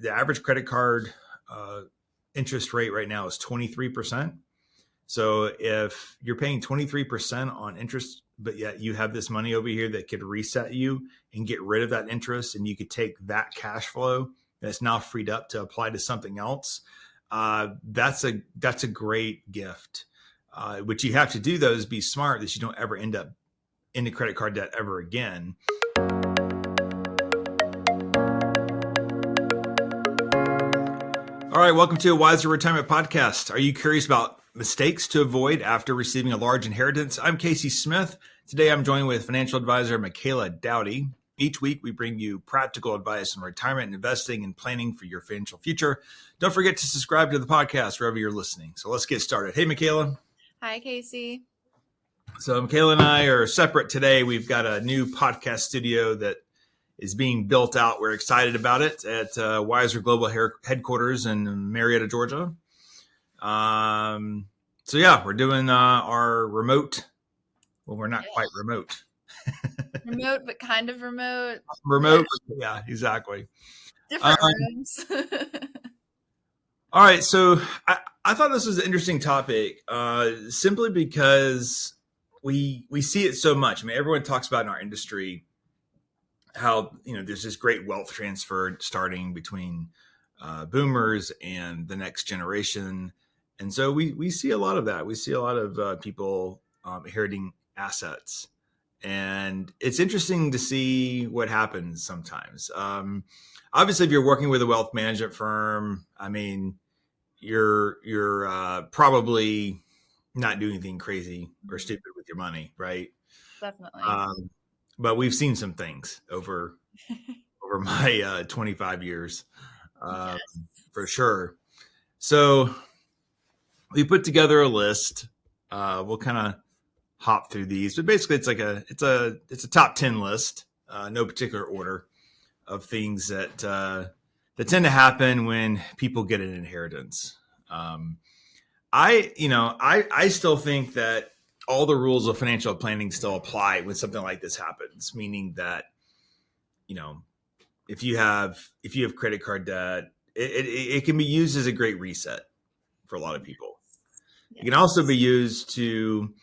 the average credit card interest rate right now is 23%. So if you're paying 23% on interest, but yet you have this money over here that could reset you and get rid of that interest, and you could take that cash flow that's now freed up to apply to something else, that's a great gift. What you have to do though is be smart that you don't ever end up into credit card debt ever again. All right, welcome to a Wiser Retirement Podcast. Are you curious about mistakes to avoid after receiving a large inheritance? I'm Casey Smith. Today I'm joined with financial advisor Michaela Dowdy. Each week we bring you practical advice on retirement and investing and planning for your financial future. Don't forget to subscribe to the podcast wherever you're listening. So let's get started. Hey, Michaela. Hi, Casey. So Michaela and I are separate today. We've got a new podcast studio that is being built out. We're excited about it at Wiser Global headquarters in Marietta, Georgia. So yeah, we're doing our remote. Well, we're not quite remote. Remote, but kind of remote. Remote, yeah, exactly. Different rooms. All right, so I thought this was an interesting topic, simply because we see it so much. I mean, everyone talks about in our industry how, there's this great wealth transfer starting between boomers and the next generation. And so we see a lot of that. We see a lot of people inheriting assets. And it's interesting to see what happens sometimes. Obviously, if you're working with a wealth management firm, I mean, you're probably not doing anything crazy or stupid with your money, right? Definitely. But we've seen some things over my 25 years, Yes. for sure. So we put together a list. We'll kind of hop through these, but basically it's a top 10 list, no particular order, of things that tend to happen when people get an inheritance. I still think that all the rules of financial planning still apply when something like this happens, meaning that, if you have credit card debt, it can be used as a great reset for a lot of people. It can also be used to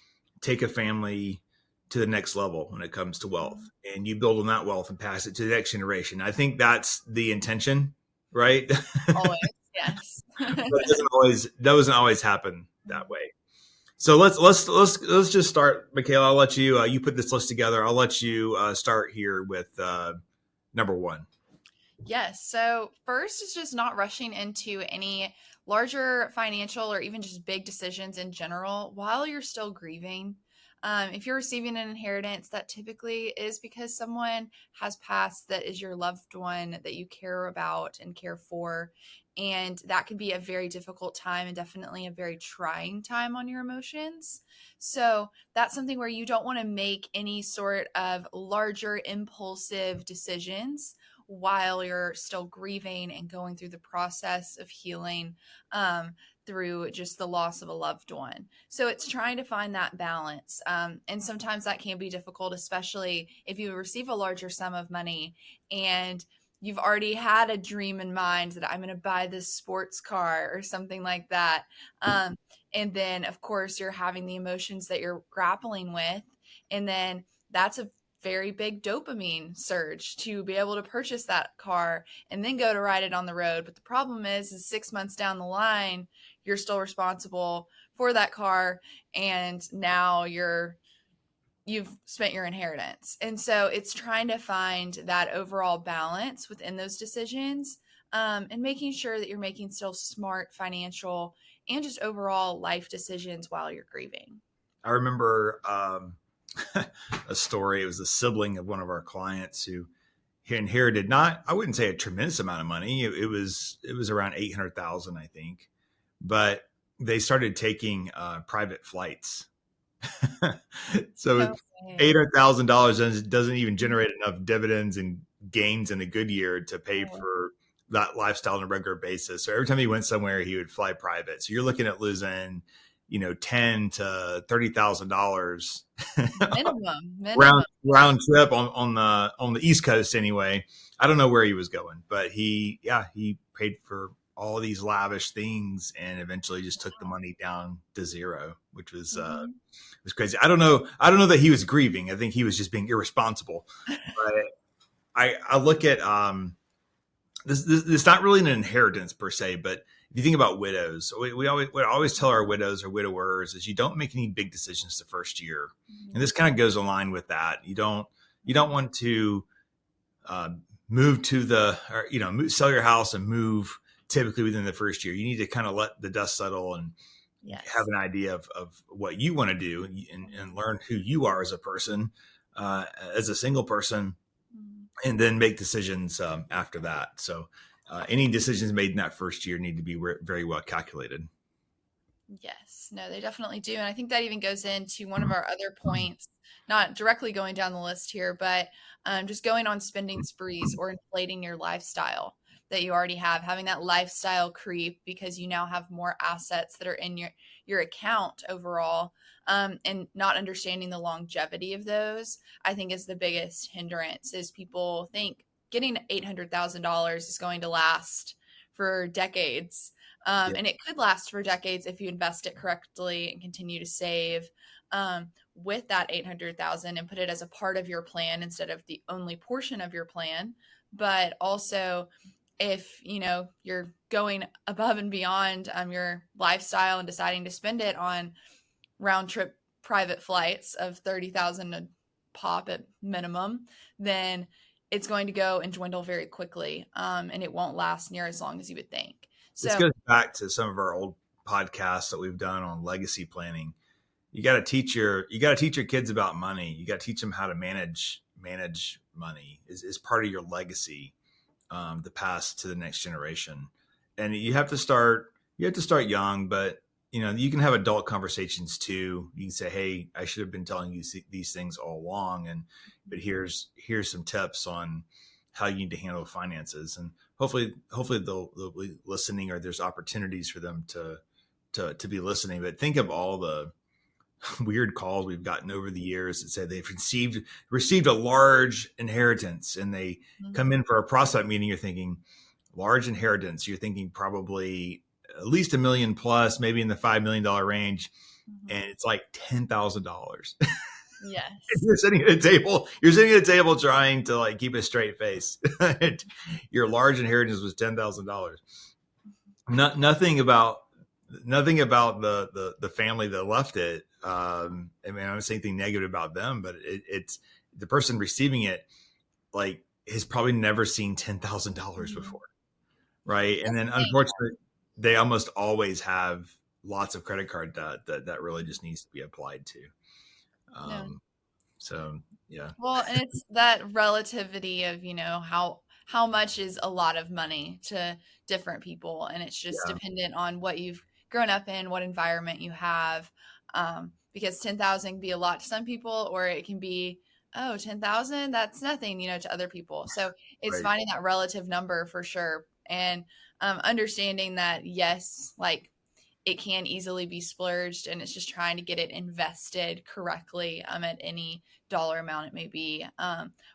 take a family to the next level when it comes to wealth, and you build on that wealth and pass it to the next generation. I think that's the intention, right? Always, yes. But it doesn't always happen that way. So let's just start, Michaela. I'll let you you put this list together. I'll let you start here with number one. Yes. So first is just not rushing into any larger financial or even just big decisions in general while you're still grieving. If you're receiving an inheritance, that typically is because someone has passed that is your loved one that you care about and care for. And that can be a very difficult time and definitely a very trying time on your emotions. So that's something where you don't want to make any sort of larger impulsive decisions while you're still grieving and going through the process of healing through just the loss of a loved one. So it's trying to find that balance. And sometimes that can be difficult, especially if you receive a larger sum of money and you've already had a dream in mind that I'm going to buy this sports car or something like that. And then, of course, you're having the emotions that you're grappling with. And then that's a very big dopamine surge to be able to purchase that car and then go to ride it on the road. But the problem is 6 months down the line, you're still responsible for that car. And now you've spent your inheritance. And so it's trying to find that overall balance within those decisions, and making sure that you're making still smart financial and just overall life decisions while you're grieving. I remember a story. It was a sibling of one of our clients who inherited I wouldn't say a tremendous amount of money. It was around $800,000, I think, but they started taking private flights. So $800,000 doesn't even generate enough dividends and gains in a good year to pay for that lifestyle on a regular basis. So every time he went somewhere, he would fly private. So you're looking at losing, $10,000 to $30,000 minimum round trip on the East Coast anyway. I don't know where he was going, but he paid for all these lavish things and eventually just took the money down to zero, which was crazy. I don't know that he was grieving. I think he was just being irresponsible. But I look at this. It's not really an inheritance per se, but if you think about widows, we always tell our widows or widowers is you don't make any big decisions the first year, and this kind of goes along with that. You don't want to move to sell your house and move typically within the first year. You need to kind of let the dust settle and have an idea of what you want to do and learn who you are as a person, as a single person, and then make decisions after that. So any decisions made in that first year need to be very well calculated. Yes, no, they definitely do. And I think that even goes into one of our other points, not directly going down the list here, but just going on spending sprees or inflating your lifestyle that you already have, having that lifestyle creep because you now have more assets that are in your account overall, and not understanding the longevity of those, I think is the biggest hindrance. Is people think getting $800,000 is going to last for decades. And it could last for decades if you invest it correctly and continue to save with that $800,000 and put it as a part of your plan instead of the only portion of your plan. But also, if you're going above and beyond your lifestyle and deciding to spend it on round trip private flights of $30,000 a pop at minimum, then it's going to go and dwindle very quickly, and it won't last near as long as you would think. So this goes back to some of our old podcasts that we've done on legacy planning. You got to teach your kids about money. You got to teach them how to manage money is part of your legacy, to pass to the next generation. And you have to start young, but you can have adult conversations too. You can say, hey, I should have been telling you these things all along. But here's some tips on how you need to handle finances. And hopefully they'll be listening, or there's opportunities for them to be listening. But think of all the weird calls we've gotten over the years that say they've received a large inheritance, and they come in for a prospect meeting. You're thinking large inheritance. You're thinking probably at least $1 million plus, maybe in the $5 million range. And it's like $10,000. Yes. You're sitting at a table trying to like keep a straight face. Your large inheritance was $10,000. Nothing about the family that left it. I'm not saying anything negative about them, but it's the person receiving it, like, has probably never seen $10,000 before. Right. And then unfortunately, they almost always have lots of credit card debt that really just needs to be applied to. So, yeah. Well, and it's that relativity of, how much is a lot of money to different people. And it's just dependent on what you've grown up in, what environment you have. Because 10,000 can be a lot to some people, or it can be, 10,000, that's nothing, to other people. So it's finding that relative number for sure. And understanding that, yes, like it can easily be splurged, and it's just trying to get it invested correctly at any dollar amount it may be,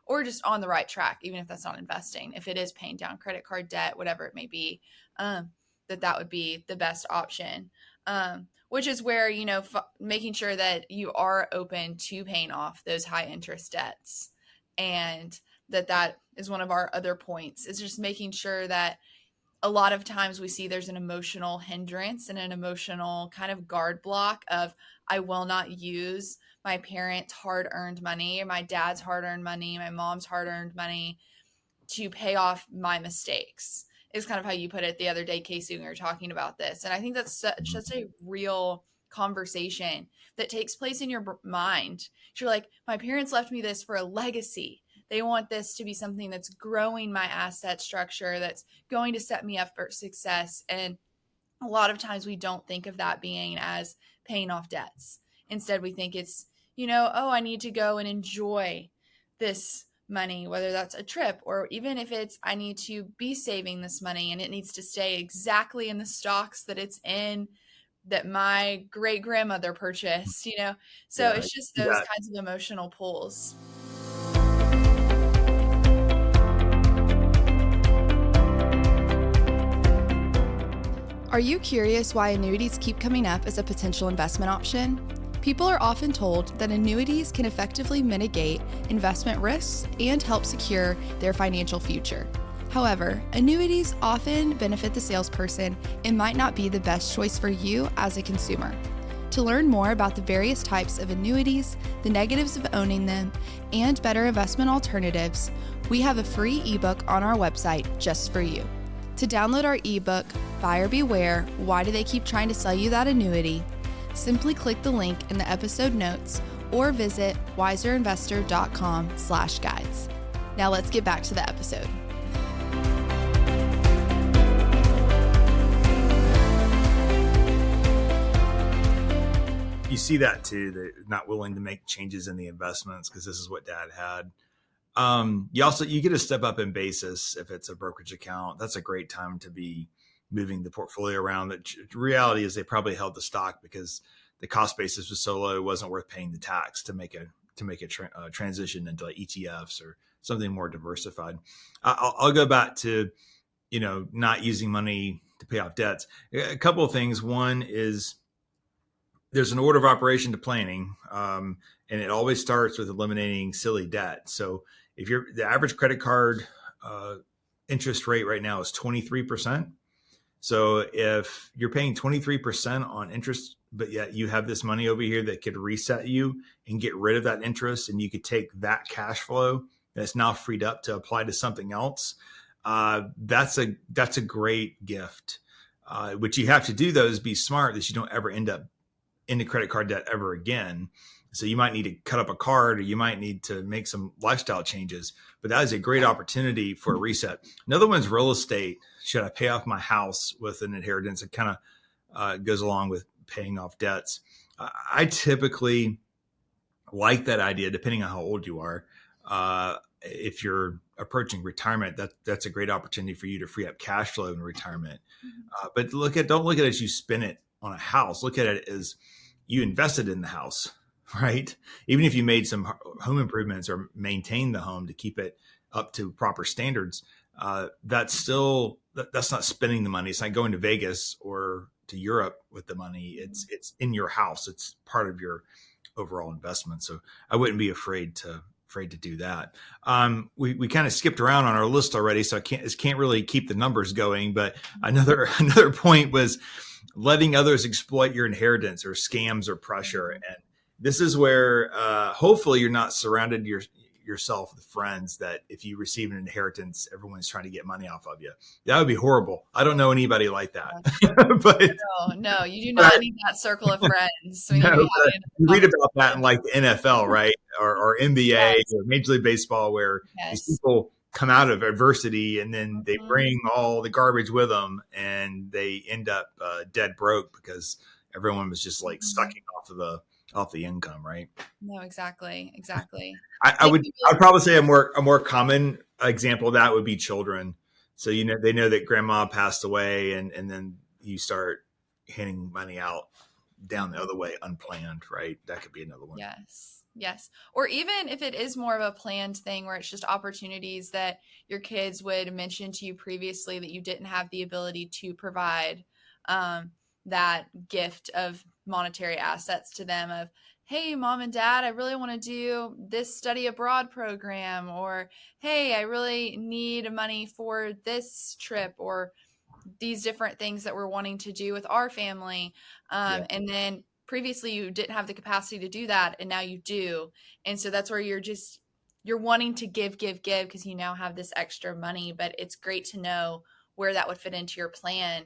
or just on the right track, even if that's not investing. If it is paying down credit card debt, whatever it may be, that would be the best option, which is where, making sure that you are open to paying off those high interest debts. And that is one of our other points, is just making sure that a lot of times we see there's an emotional hindrance and an emotional kind of guard block of, I will not use my parents' hard-earned money, or my dad's hard-earned money, my mom's hard-earned money to pay off my mistakes, is kind of how you put it the other day, Casey, when we were talking about this. And I think that's such a real conversation that takes place in your mind. You're like, my parents left me this for a legacy. They want this to be something that's growing my asset structure, that's going to set me up for success. And a lot of times we don't think of that being as paying off debts. Instead, we think it's, I need to go and enjoy this money, whether that's a trip, or even if it's, I need to be saving this money and it needs to stay exactly in the stocks that it's in, that my great grandmother purchased, So it's just those kinds of emotional pulls. Are you curious why annuities keep coming up as a potential investment option? People are often told that annuities can effectively mitigate investment risks and help secure their financial future. However, annuities often benefit the salesperson and might not be the best choice for you as a consumer. To learn more about the various types of annuities, the negatives of owning them, and better investment alternatives, we have a free ebook on our website just for you. To download our ebook, Buyer Beware, Why Do They Keep Trying to Sell You That Annuity? Simply click the link in the episode notes or visit wiserinvestor.com/guides. Now let's get back to the episode. You see that too. They're not willing to make changes in the investments because this is what dad had. You get a step up in basis if it's a brokerage account. That's a great time to be moving the portfolio around. The reality is they probably held the stock because the cost basis was so low, it wasn't worth paying the tax to make a transition into like ETFs or something more diversified. I'll go back to, not using money to pay off debts. A couple of things. One is there's an order of operation to planning, and it always starts with eliminating silly debt. So if the average credit card interest rate right now is 23%. So if you're paying 23% on interest, but yet you have this money over here that could reset you and get rid of that interest, and you could take that cash flow that's now freed up to apply to something else, that's a great gift. What you have to do though is be smart that you don't ever end up into credit card debt ever again. So you might need to cut up a card, or you might need to make some lifestyle changes, but that is a great opportunity for a reset. Another one's real estate. Should I pay off my house with an inheritance? It kind of goes along with paying off debts. I typically like that idea, depending on how old you are. If you're approaching retirement, that's a great opportunity for you to free up cash flow in retirement. But don't look at it as you spend it on a house. Look at it as you invested in the house, right? Even if you made some home improvements or maintained the home to keep it up to proper standards, that's not spending the money. It's not going to Vegas or to Europe with the money. It's in your house. It's part of your overall investment. So I wouldn't be afraid to do that. We kind of skipped around on our list already, so I can't really keep the numbers going. But another point was letting others exploit your inheritance or scams or pressure. And this is where hopefully you're not surrounded yourself with friends that if you receive an inheritance, everyone's trying to get money off of you. That would be horrible. I don't know anybody like that. But no, you do not need that circle of friends. You read about that in like the NFL, right? Or NBA, yes, or Major League Baseball, where these people come out of adversity and then they bring all the garbage with them, and they end up dead broke because everyone was just like sucking off the income, right? No, exactly. I'd probably say a more common example of that would be children. So they know that grandma passed away, and then you start handing money out down the other way unplanned, right? That could be another one. Yes. Or even if it is more of a planned thing where it's just opportunities that your kids would mention to you previously that you didn't have the ability to provide that gift of monetary assets to them of, hey, mom and dad, I really want to do this study abroad program, or, hey, I really need money for this trip, or these different things that we're wanting to do with our family. And then previously you didn't have the capacity to do that, and now you do. And so that's where you're wanting to give because you now have this extra money, but it's great to know where that would fit into your plan.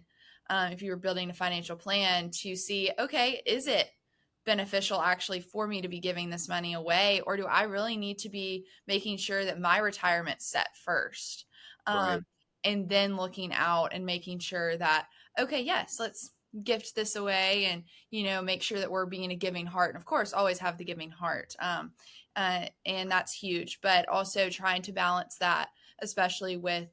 If you were building a financial plan, to see, okay, is it beneficial actually for me to be giving this money away, or do I really need to be making sure that my retirement's set first? Right. And then looking out and making sure that, okay, yes, let's gift this away, and make sure that we're being a giving heart, and of course always have the giving heart, and that's huge. But also trying to balance that, especially with,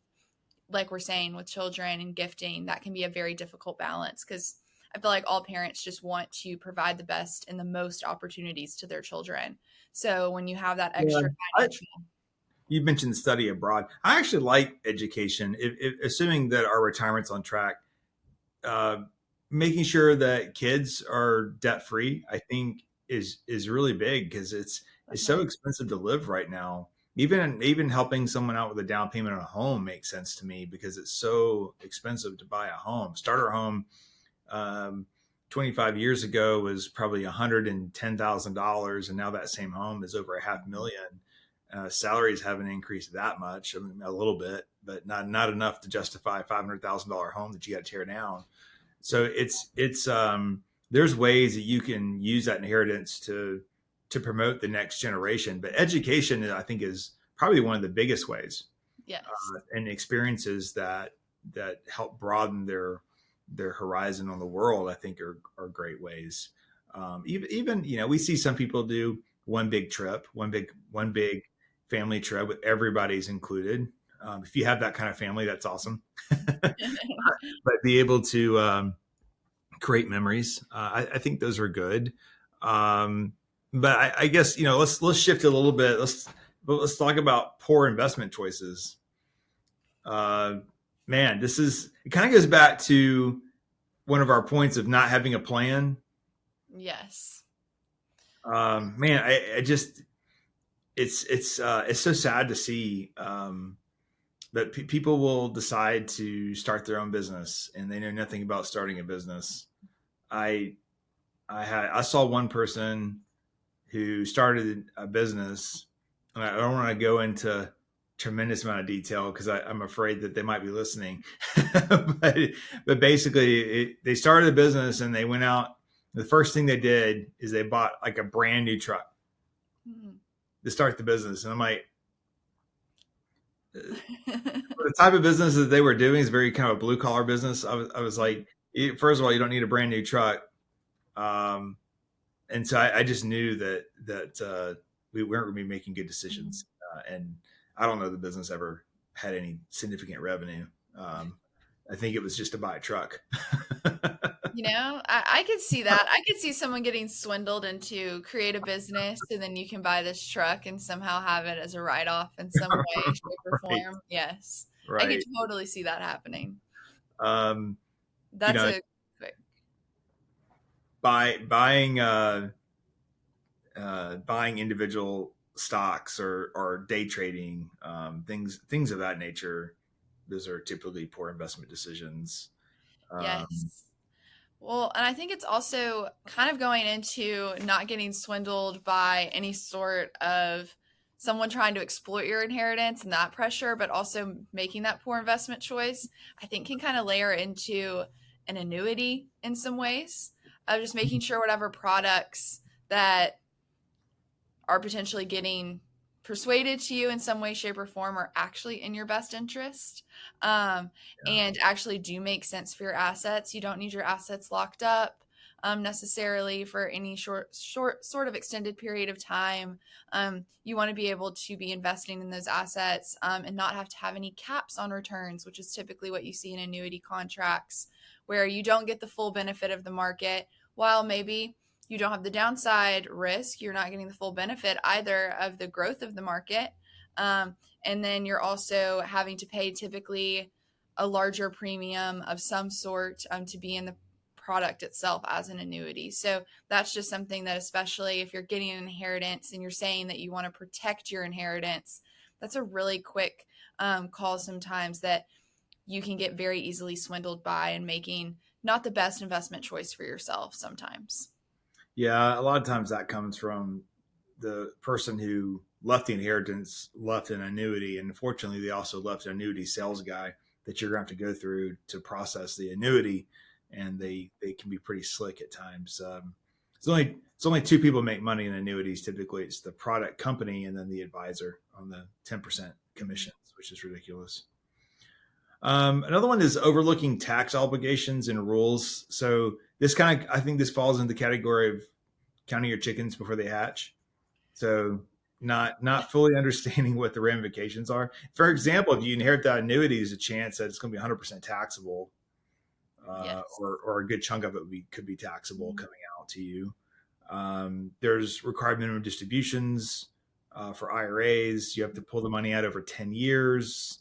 like we're saying, with children and gifting, that can be a very difficult balance, because I feel like all parents just want to provide the best and the most opportunities to their children. So when you have that extra financial... You mentioned study abroad. I actually like education. If assuming that our retirement's on track, uh, making sure that kids are debt free, I think is really big because it's so Definitely. expensive to live right now. Even helping someone out with a down payment on a home makes sense to me because it's so expensive to buy a home. Starter home, um, 25 years ago was probably $110,000, and now that same home is over a half million. Salaries haven't increased that much. I mean, a little bit, but not enough to justify a $500,000 home that you got to tear down. So it's there's ways that you can use that inheritance to promote the next generation. But education, I think, is probably one of the biggest ways, Yes. and experiences that help broaden their horizon on the world, I think are great ways. Even we see some people do one big trip, one big family trip with everybody's included. If you have that kind of family, that's awesome. But be able to create memories, I think those are good. But I guess let's shift a little bit. Let's talk about poor investment choices. Uh, Man, it kind of goes back to one of our points of not having a plan. Yes. Man, I just it's so sad to see that people will decide to start their own business and they know nothing about starting a business. I I saw one person who started a business, and I don't want to go into tremendous amount of detail because I'm afraid that they might be listening. but but basically, they started a business and they went out. The first thing they did is they bought like a brand new truck Mhm. to start the business, and I'm like, the type of business that they were doing is very kind of a blue collar business. I was like, first of all, you don't need a brand new truck. Um, and so I just knew that we weren't going to be making good Mhm. decisions. And I don't know the business ever had any significant revenue. I think it was just to buy a truck. I could see that. I could see someone getting swindled into create a business and then you can buy this truck and somehow have it as a write off in some way, shape, or Right, form. Yes. I could right. totally see that happening. Um, you That's know, a quick. buying buying individual stocks or day trading, things of that nature. Those are typically poor investment decisions. Um, Yes. Well, and I think it's also kind of going into not getting swindled by any sort of someone trying to exploit your inheritance and that pressure, but also making that poor investment choice, I think can kind of layer into an annuity in some ways of just making sure whatever products that are potentially getting persuaded to you in some way, shape, or form are actually in your best interest, um, yeah. and actually do make sense for your assets. You don't need your assets locked up necessarily for any short sort of extended period of time. You want to be able to be investing in those assets and not have to have any caps on returns, which is typically what you see in annuity contracts, where you don't get the full benefit of the market while maybe you don't have the downside risk. You're not getting the full benefit either of the growth of the market. Um, and then you're also having to pay typically a larger premium of some sort to be in the product itself as an annuity. So that's just something that, especially if you're getting an inheritance and you're saying that you want to protect your inheritance, that's a really quick call sometimes that you can get very easily swindled by and making not the best investment choice for yourself sometimes. Yeah, a lot of times that comes from the person who left the inheritance, left an annuity, and unfortunately, they also left an annuity sales guy that you're going to have to go through to process the annuity, and they can be pretty slick at times. It's only two people make money in annuities. Typically, it's the product company and then the advisor on the 10% Mhm. commissions, which is ridiculous. Another one is overlooking tax obligations and rules. So this I think this falls into the category of counting your chickens before they hatch. So not fully understanding what the ramifications are. For example, if you inherit that annuity, there's a chance that it's going to be 100% taxable, Yes. or a good chunk of it could be taxable Mhm. coming out to you. There's required minimum distributions for IRAs. You have to pull the money out over 10 years.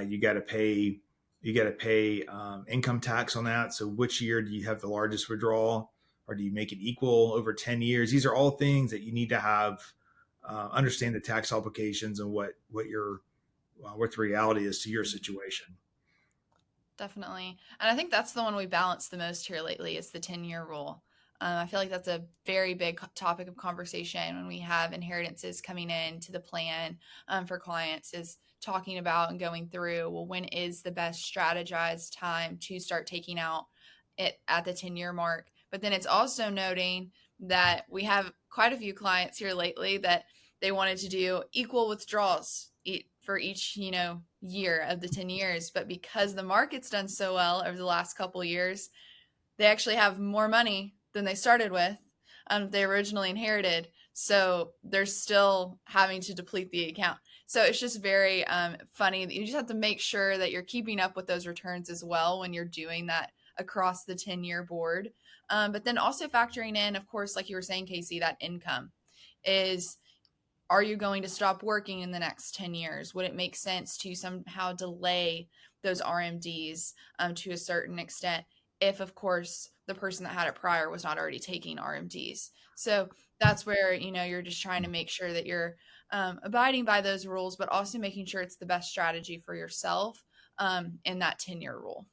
You got to pay You got to pay income tax on that. So which year do you have the largest withdrawal, or do you make it equal over 10 years? These are all things that you need to have, understand the tax obligations and what the reality is to your situation. Definitely. And I think that's the one we balance the most here lately is the 10-year rule. I feel like that's a very big topic of conversation when we have inheritances coming in to the plan for clients, is talking about and going through, well, when is the best strategized time to start taking out it at the 10-year mark? But then it's also noting that we have quite a few clients here lately that they wanted to do equal withdrawals for each, year of the 10 years. But because the market's done so well over the last couple of years, they actually have more money than they started with, they originally inherited. So they're still having to deplete the account. So it's just very funny. You just have to make sure that you're keeping up with those returns as well when you're doing that across the 10-year board. But then also factoring in, of course, like you were saying, Casey, that income is, are you going to stop working in the next 10 years? Would it make sense to somehow delay those RMDs to a certain extent if, of course, the person that had it prior was not already taking RMDs? So that's where, you're just trying to make sure that you're abiding by those rules, but also making sure it's the best strategy for yourself in that 10-year rule.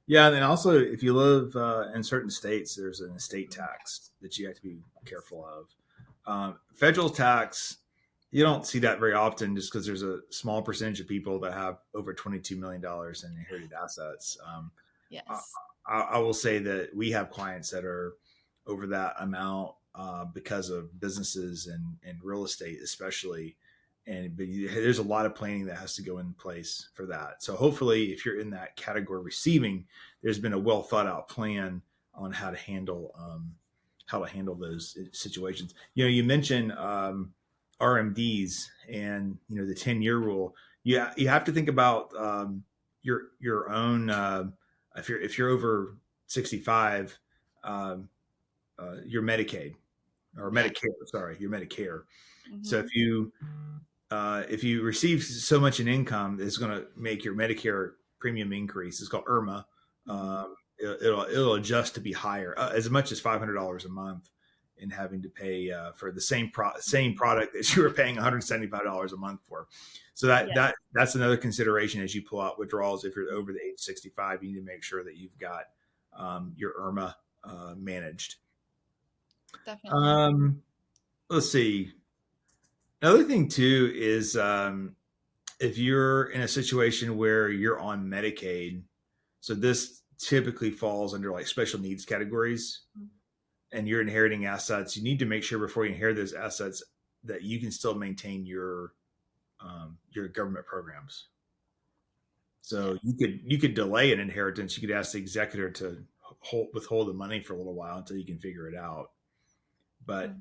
Yeah, and then also if you live in certain states, there's an estate tax that you have to be careful of. Federal tax, you don't see that very often just because there's a small percentage of people that have over $22 million in inherited assets. Yes. I will say that we have clients that are over that amount because of businesses and real estate, especially. But there's a lot of planning that has to go in place for that. So hopefully, if you're in that category receiving, there's been a well thought out plan on how to handle those situations. You mentioned RMDs and the 10-year rule. You have to think about your own. If you're over 65, your Medicaid or Medicare. Sorry, your Medicare. Mm-hmm. So if you receive so much in income, it's going to make your Medicare premium increase. It's called IRMA. It'll adjust to be higher, as much as $500 a month, in having to pay for the same product that you were paying $175 a month for. So that's another consideration as you pull out withdrawals. If you're over the age 65, you need to make sure that you've got your IRMA managed. Definitely. Let's see. Another thing too is if you're in a situation where you're on Medicaid, so this typically falls under like special needs categories, and you're inheriting assets, you need to make sure before you inherit those assets that you can still maintain your government programs. So you could delay an inheritance. You could ask the executor to withhold the money for a little while until you can figure it out. But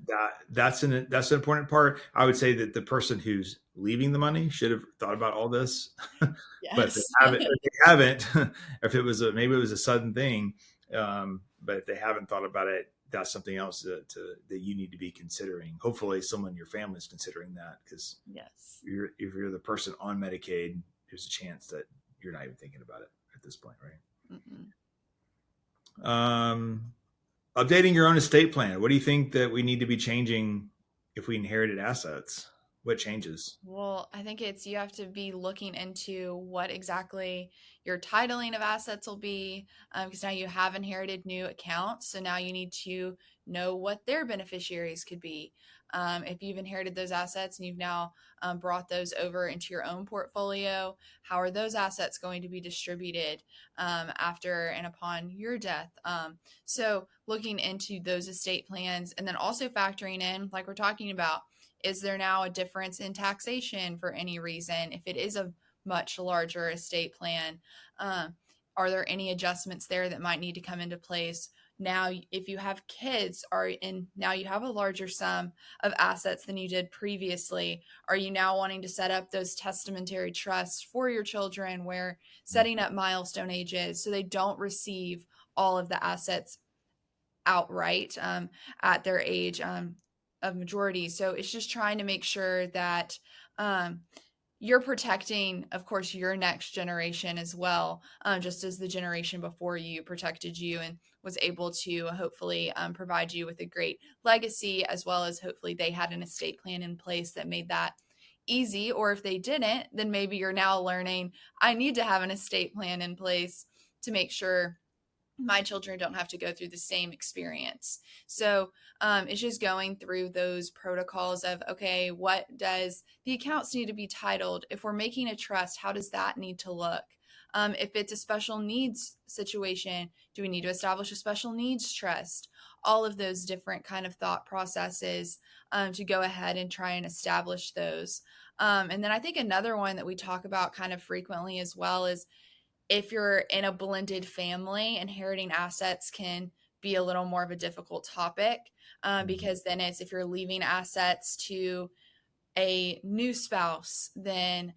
that's an important part. I would say that the person who's leaving the money should have thought about all this. Yes. But if they haven't, if it was maybe it was a sudden thing, but if they haven't thought about it, that's something else that you need to be considering. Hopefully, someone in your family is considering that, because if you're the person on Medicaid, there's a chance that you're not even thinking about it at this point, right? Mm-mm. Updating your own estate plan. What do you think that we need to be changing if we inherited assets? What changes? Well, I think you have to be looking into what exactly your titling of assets will be, because now you have inherited new accounts. So now you need to know what their beneficiaries could be. If you've inherited those assets and you've now brought those over into your own portfolio, how are those assets going to be distributed after and upon your death? So looking into those estate plans, and then also factoring in, like we're talking about, is there now a difference in taxation for any reason? If it is a much larger estate plan, are there any adjustments there that might need to come into place? Now, if you have kids, now you have a larger sum of assets than you did previously. Are you now wanting to set up those testamentary trusts for your children, where setting up milestone ages so they don't receive all of the assets outright at their age of majority? So it's just trying to make sure that you're protecting, of course, your next generation as well, just as the generation before you protected you and was able to hopefully provide you with a great legacy, as well as hopefully they had an estate plan in place that made that easy. Or if they didn't, then maybe you're now learning, I need to have an estate plan in place to make sure my children don't have to go through the same experience. So it's just going through those protocols of, okay, what does the accounts need to be titled? If we're making a trust, how does that need to look? If it's a special needs situation, do we need to establish a special needs trust? All of those different kind of thought processes to go ahead and try and establish those. And then I think another one that we talk about kind of frequently as well is, if you're in a blended family, inheriting assets can be a little more of a difficult topic because then it's, if you're leaving assets to a new spouse, then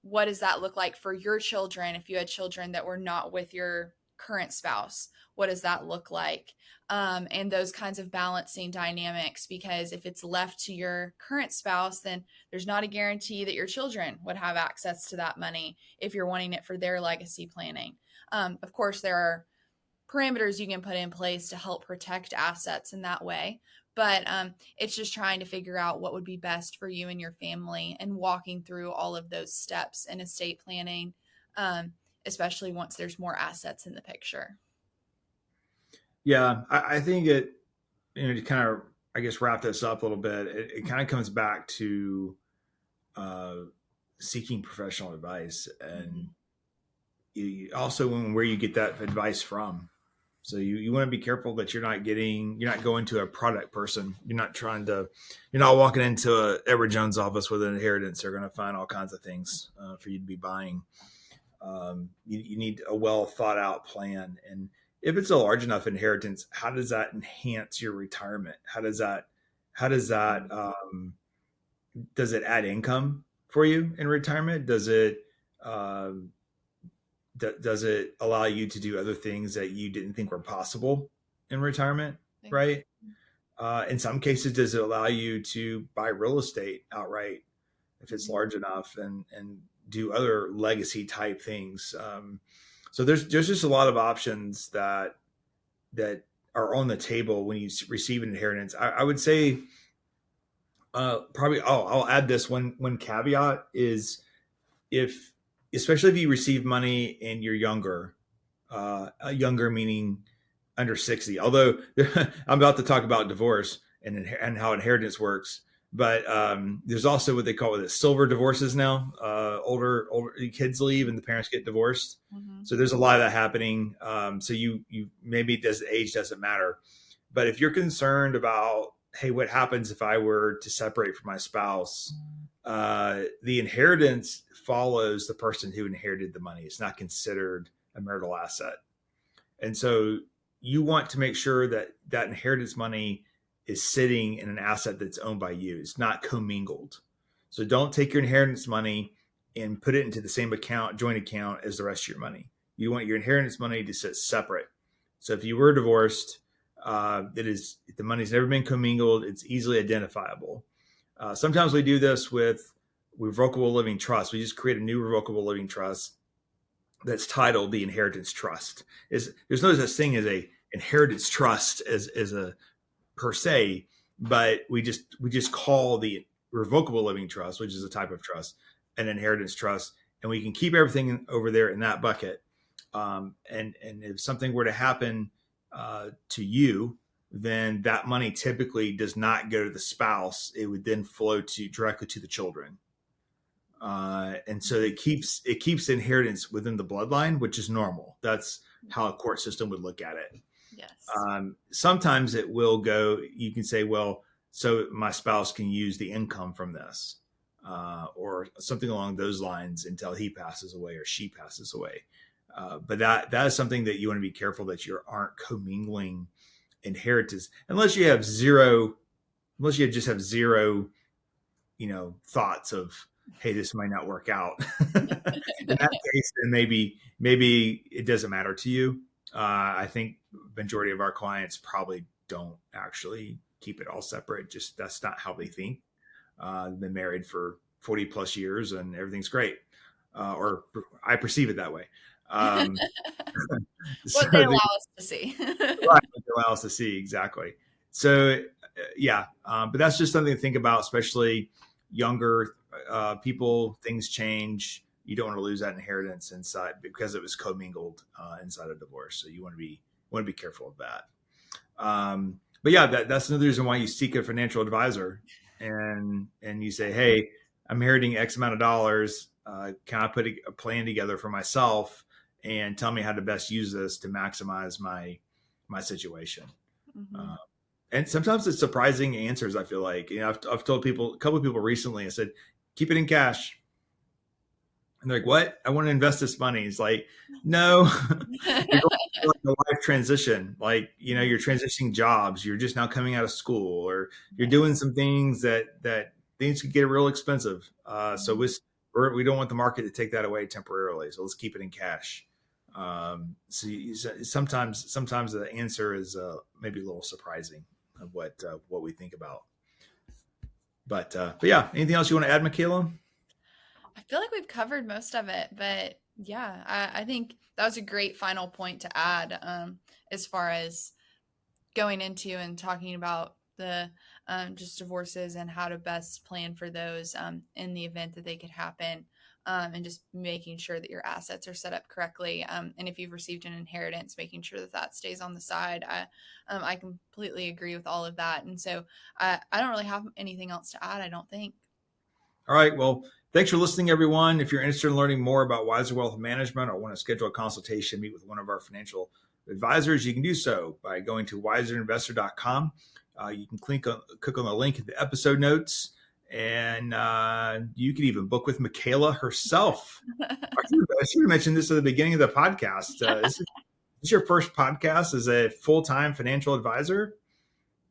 what does that look like for your children? If you had children that were not with your current spouse, what does that look like? And those kinds of balancing dynamics, because if it's left to your current spouse, then there's not a guarantee that your children would have access to that money if you're wanting it for their legacy planning. Of course, there are parameters you can put in place to help protect assets in that way. But it's just trying to figure out what would be best for you and your family and walking through all of those steps in estate planning, especially once there's more assets in the picture. Yeah, I think it, to kind of, I guess, wrap this up a little bit, it kind of comes back to seeking professional advice, and also where you get that advice from. So you want to be careful that you're not going to a product person. You're not walking into a Edward Jones office with an inheritance. They're going to find all kinds of things for you to be buying. You need a well thought out plan. And if it's a large enough inheritance, how does that enhance your retirement? Does it add income for you in retirement? Does it allow you to do other things that you didn't think were possible in retirement? Right. In some cases, does it allow you to buy real estate outright if it's large enough, and do other legacy type things? So there's just a lot of options that are on the table when you receive an inheritance. I would say probably, I'll add this one caveat is, especially if you receive money and you're younger meaning under 60, although I'm about to talk about divorce and how inheritance works. But there's also what they call it silver divorces now. Older kids leave and the parents get divorced. Mm-hmm. So there's a lot of that happening. So you maybe age doesn't matter. But if you're concerned about, hey, what happens if I were to separate from my spouse? The inheritance follows the person who inherited the money. It's not considered a marital asset. And so you want to make sure that inheritance money is sitting in an asset that's owned by you. It's not commingled. So don't take your inheritance money and put it into the same joint account as the rest of your money. You want your inheritance money to sit separate. So if you were divorced, the money's never been commingled. It's easily identifiable. Sometimes we do this with revocable living trust. We just create a new revocable living trust that's titled the inheritance trust. There's no such thing as a inheritance trust as a per se, but we just call the revocable living trust, which is a type of trust, an inheritance trust, and we can keep everything over there in that bucket. And if something were to happen to you, then that money typically does not go to the spouse. It would then flow directly to the children. And so it keeps the inheritance within the bloodline, which is normal. That's how a court system would look at it. Yes. Sometimes it will go, you can say, well, so my spouse can use the income from this, or something along those lines until he passes away or she passes away. But that is something that you want to be careful that you aren't commingling inheritance, unless you just have zero, thoughts of, hey, this might not work out. In that case, then maybe it doesn't matter to you. I think majority of our clients probably don't actually keep it all separate. Just that's not how they think. They've been married for 40 plus years and everything's great. Or I perceive it that way. What they allow us to see. Right, what they allow us to see, exactly. So, but that's just something to think about, especially younger people. Things change. You don't want to lose that inheritance inside because it was commingled inside a divorce. So you want to be careful of that. But yeah, that's another reason why you seek a financial advisor, and you say, hey, I'm inheriting X amount of dollars. Can I put a plan together for myself and tell me how to best use this to maximize my situation? Mm-hmm. And sometimes it's surprising answers. I feel like, I've told a couple of people recently, I said, keep it in cash. And they're like, what? I want to invest this money. It's like, no, you're going through a life transition. Like, you're transitioning jobs. You're just now coming out of school, or you're doing some things that things could get real expensive. So we don't want the market to take that away temporarily. So let's keep it in cash. Sometimes the answer is maybe a little surprising of what we think about. But yeah, anything else you want to add, Michaela? I feel like we've covered most of it, but yeah, I think that was a great final point to add as far as going into and talking about the just divorces and how to best plan for those in the event that they could happen, and just making sure that your assets are set up correctly. And if you've received an inheritance, making sure that stays on the side. I completely agree with all of that. And so I don't really have anything else to add, I don't think. All right. Well, thanks for listening, everyone. If you're interested in learning more about Wiser Wealth Management or want to schedule a consultation, meet with one of our financial advisors, you can do so by going to wiserinvestor.com. You can click on the link in the episode notes, and you can even book with Michaela herself. I should have mentioned this at the beginning of the podcast. Is this your first podcast as a full-time financial advisor?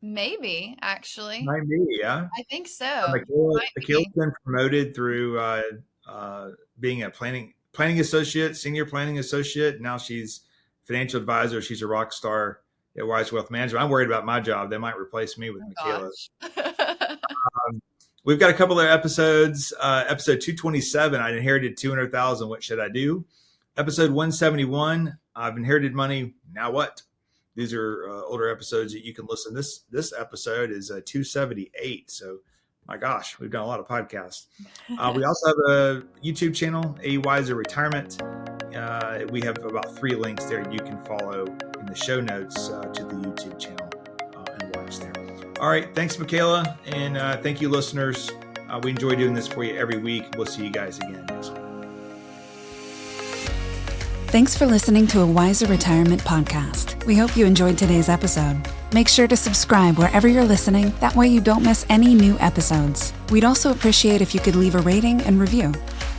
Maybe, actually. Might be, yeah. I think so. Michaela's been promoted through being a planning associate, senior planning associate. Now she's financial advisor. She's a rock star at Wiser Wealth Management. I'm worried about my job. They might replace me with Michaela. We've got a couple of episodes. Episode 227, I inherited $200,000. What should I do? Episode 171, I've inherited money. Now what? These are older episodes that you can listen. This episode is 278. So, my gosh, we've done a lot of podcasts. We also have a YouTube channel, A Wiser Retirement. We have about 3 links there you can follow in the show notes to the YouTube channel and watch there. All right. Thanks, Michaela. And thank you, listeners. We enjoy doing this for you every week. We'll see you guys again next week. Thanks for listening to a Wiser Retirement podcast. We hope you enjoyed today's episode. Make sure to subscribe wherever you're listening. That way you don't miss any new episodes. We'd also appreciate if you could leave a rating and review.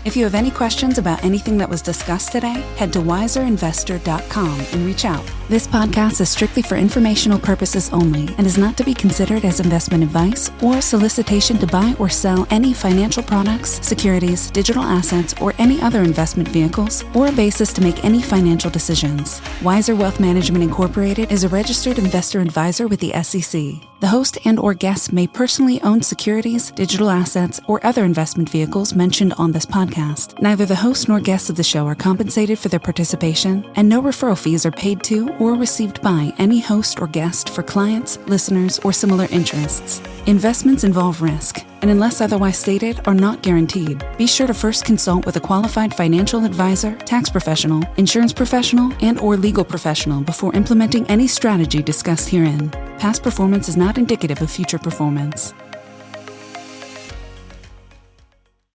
If you have any questions about anything that was discussed today, head to wiserinvestor.com and reach out. This podcast is strictly for informational purposes only and is not to be considered as investment advice or solicitation to buy or sell any financial products, securities, digital assets, or any other investment vehicles, or a basis to make any financial decisions. Wiser Wealth Management Incorporated is a registered investor advisor with the SEC. The host and/or guests may personally own securities, digital assets, or other investment vehicles mentioned on this podcast. Neither the host nor guests of the show are compensated for their participation, and no referral fees are paid to or received by any host or guest for clients, listeners, or similar interests. Investments involve risk, and unless otherwise stated, are not guaranteed. Be sure to first consult with a qualified financial advisor, tax professional, insurance professional, and/or legal professional before implementing any strategy discussed herein. Past performance is not indicative of future performance.